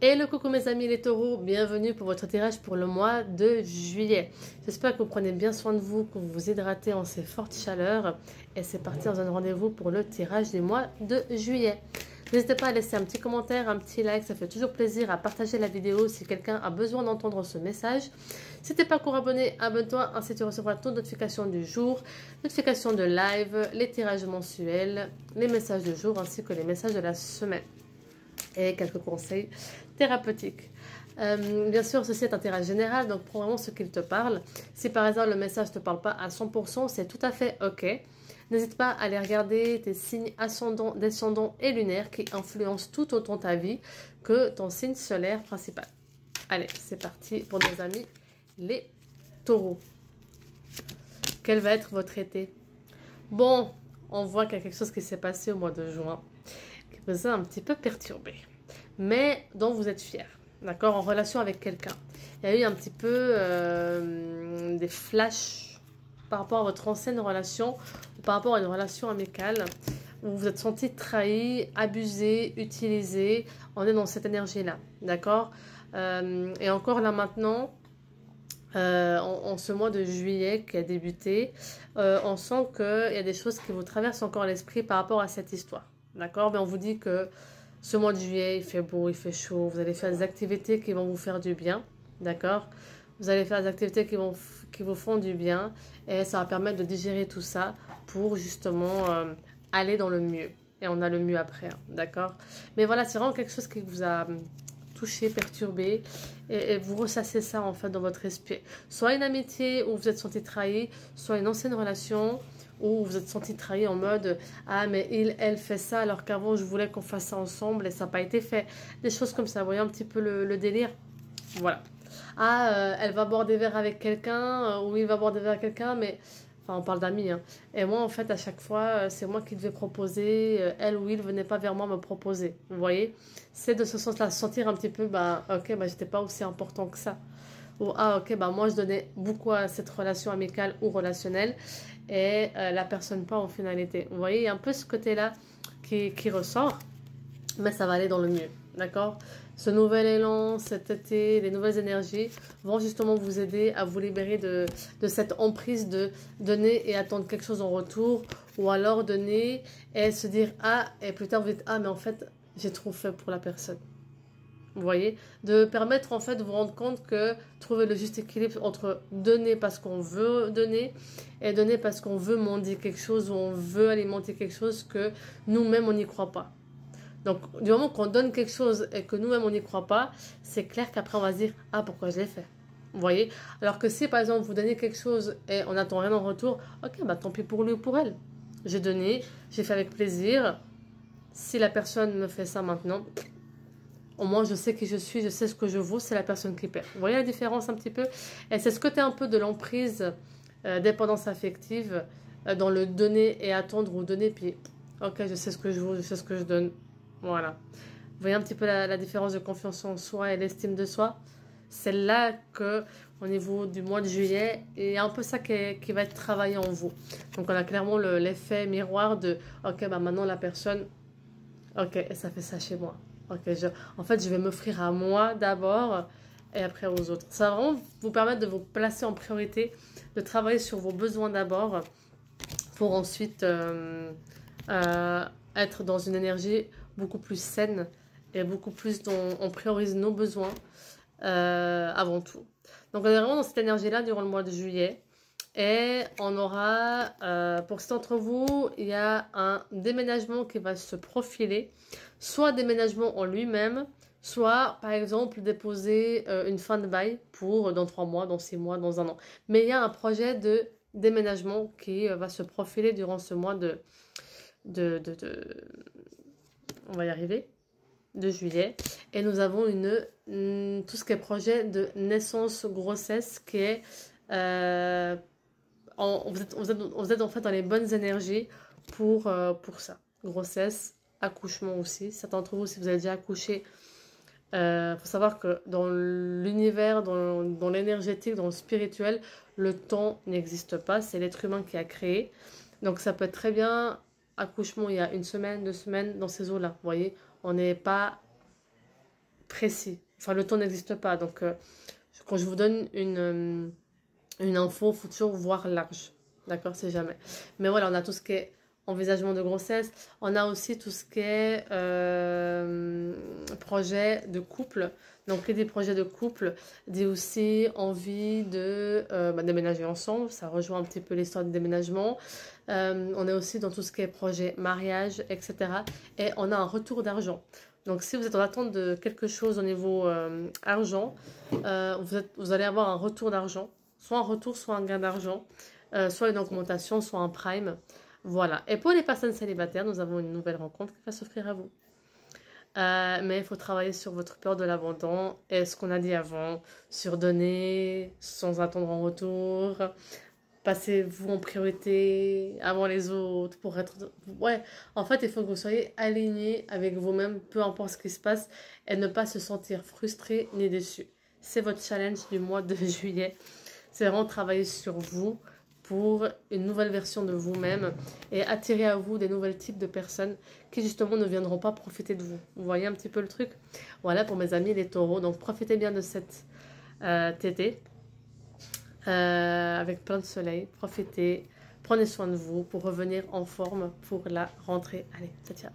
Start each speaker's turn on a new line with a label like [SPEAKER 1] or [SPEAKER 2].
[SPEAKER 1] Hello coucou mes amis les taureaux, bienvenue pour votre tirage pour le mois de juillet. J'espère que vous prenez bien soin de vous, que vous vous hydratez en ces fortes chaleurs. Et c'est parti dans un rendez-vous pour le tirage du mois de juillet. N'hésitez pas à laisser un petit commentaire, un petit like, ça fait toujours plaisir, à partager la vidéo si quelqu'un a besoin d'entendre ce message. Si tu n'es pas encore abonné, abonne-toi, ainsi tu recevras toutes notifications du jour, notifications de live, les tirages mensuels, les messages du jour ainsi que les messages de la semaine. Et quelques conseils thérapeutiques. Bien sûr, ceci est un tirage général, donc prends vraiment ce qu'il te parle. Si par exemple le message ne te parle pas à 100%, c'est tout à fait ok. N'hésite pas à aller regarder tes signes ascendants, descendants et lunaires qui influencent tout autant ta vie que ton signe solaire principal. Allez, c'est parti pour nos amis les taureaux. Quel va être votre été? Bon, on voit qu'il y a quelque chose qui s'est passé au mois de juin qui vous a un petit peu perturbé, mais dont vous êtes fier, d'accord, en relation avec quelqu'un. Il y a eu un petit peu des flashs par rapport à votre ancienne relation ou par rapport à une relation amicale où vous vous êtes senti trahi, abusé, utilisé. On est dans cette énergie-là, d'accord, et encore là maintenant, en ce mois de juillet qui a débuté, on sent qu'il y a des choses qui vous traversent encore l'esprit par rapport à cette histoire. D'accord? Mais on vous dit que ce mois de juillet, il fait beau, il fait chaud. Vous allez faire des activités qui vont vous faire du bien. D'accord? Vous allez faire des activités qui vous font du bien. Et ça va permettre de digérer tout ça pour justement aller dans le mieux. Et on a le mieux après. Hein, d'accord? Mais voilà, c'est vraiment quelque chose qui vous a touché, perturbé. Et vous ressassez ça en fait dans votre esprit. Soit une amitié où vous êtes senti trahi, soit une ancienne relation où vous êtes senti trahi en mode « Ah, mais elle fait ça alors qu'avant je voulais qu'on fasse ça ensemble et ça n'a pas été fait. » Des choses comme ça, vous voyez un petit peu le délire. Voilà. Ah, elle va boire des verres avec quelqu'un, ou il va boire des verres avec quelqu'un, mais... Enfin, on parle d'amis, hein. Et moi, en fait, à chaque fois, c'est moi qui devais proposer. Elle ou il venait pas vers moi me proposer. Vous voyez? C'est de ce sens-là, sentir un petit peu, bah, ok, bah, j'étais pas aussi important que ça. Ou, ah, ok, bah, moi, je donnais beaucoup à cette relation amicale ou relationnelle et la personne pas en finalité. Vous voyez, il y a un peu ce côté-là qui ressort, mais ça va aller dans le mieux. D'accord? Ce nouvel élan, cet été, les nouvelles énergies vont justement vous aider à vous libérer de cette emprise de donner et attendre quelque chose en retour, ou alors donner et se dire ah, et plus tard vous dites ah, mais en fait j'ai trop fait pour la personne. Vous voyez, de permettre en fait de vous rendre compte que trouver le juste équilibre entre donner parce qu'on veut donner et donner parce qu'on veut mendier quelque chose ou on veut alimenter quelque chose que nous-mêmes on n'y croit pas. Donc, du moment qu'on donne quelque chose et que nous-mêmes on n'y croit pas, c'est clair qu'après on va se dire ah, pourquoi je l'ai fait. Vous voyez? Alors que si par exemple vous donnez quelque chose et on n'attend rien en retour, ok, bah tant pis pour lui ou pour elle. J'ai donné, j'ai fait avec plaisir. Si la personne me fait ça maintenant, au moins je sais qui je suis, je sais ce que je vaux, c'est la personne qui perd. Vous voyez la différence un petit peu? Et c'est ce côté un peu de l'emprise, dépendance affective, dans le donner et attendre ou donner, puis ok, je sais ce que je vaux, je sais ce que je donne. Voilà. Vous voyez un petit peu la différence de confiance en soi et l'estime de soi? C'est là que, au niveau du mois de juillet, il y a un peu ça qui va être travaillé en vous. Donc, on a clairement l'effet miroir de ok, bah maintenant la personne, ok, ça fait ça chez moi. Ok, en fait, je vais m'offrir à moi d'abord et après aux autres. Ça va vraiment vous permettre de vous placer en priorité, de travailler sur vos besoins d'abord pour ensuite être dans une énergie beaucoup plus saine et beaucoup plus dont on priorise nos besoins avant tout. Donc on est vraiment dans cette énergie-là durant le mois de juillet. Et on aura, pour certains d'entre vous, il y a un déménagement qui va se profiler. Soit déménagement en lui-même, soit par exemple déposer une fin de bail pour dans 3 mois, dans 6 mois, dans 1 an. Mais il y a un projet de déménagement qui va se profiler durant ce mois on va y arriver, de juillet. Et nous avons tout ce qui est projet de naissance, grossesse qui est... vous êtes en fait dans les bonnes énergies pour ça. Grossesse, accouchement aussi. Certains d'entre vous, si vous avez déjà accouché, faut savoir que dans l'univers, dans l'énergétique, dans le spirituel, le temps n'existe pas. C'est l'être humain qui a créé. Donc ça peut être très bien accouchement il y a 1 semaine, 2 semaines, dans ces eaux-là. Vous voyez, on n'est pas précis. Enfin, le temps n'existe pas. Donc, quand je vous donne une info, il faut toujours voir large. D'accord, c'est jamais. Mais voilà, on a tout ce qui est envisagement de grossesse. On a aussi tout ce qui est projet de couple. Donc, des projets de couple, dit aussi envie de déménager ensemble. Ça rejoint un petit peu l'histoire du déménagement. On est aussi dans tout ce qui est projet mariage, etc. Et on a un retour d'argent. Donc, si vous êtes en attente de quelque chose au niveau argent, vous allez avoir un retour d'argent. Soit un retour, soit un gain d'argent. Soit une augmentation, soit un prime. Voilà. Et pour les personnes célibataires, nous avons une nouvelle rencontre qui va s'offrir à vous. Mais il faut travailler sur votre peur de l'abandon et ce qu'on a dit avant, sur donner sans attendre en retour. Passez-vous en priorité avant les autres pour être... Ouais, en fait, il faut que vous soyez aligné avec vous-même, peu importe ce qui se passe, et ne pas se sentir frustré ni déçu. C'est votre challenge du mois de juillet. C'est vraiment travailler sur vous pour une nouvelle version de vous-même et attirer à vous des nouvelles types de personnes qui justement ne viendront pas profiter de vous. Vous voyez un petit peu le truc? Voilà pour mes amis les taureaux. Donc profitez bien de cette tété avec plein de soleil. Profitez, prenez soin de vous pour revenir en forme pour la rentrée. Allez, ciao, ciao.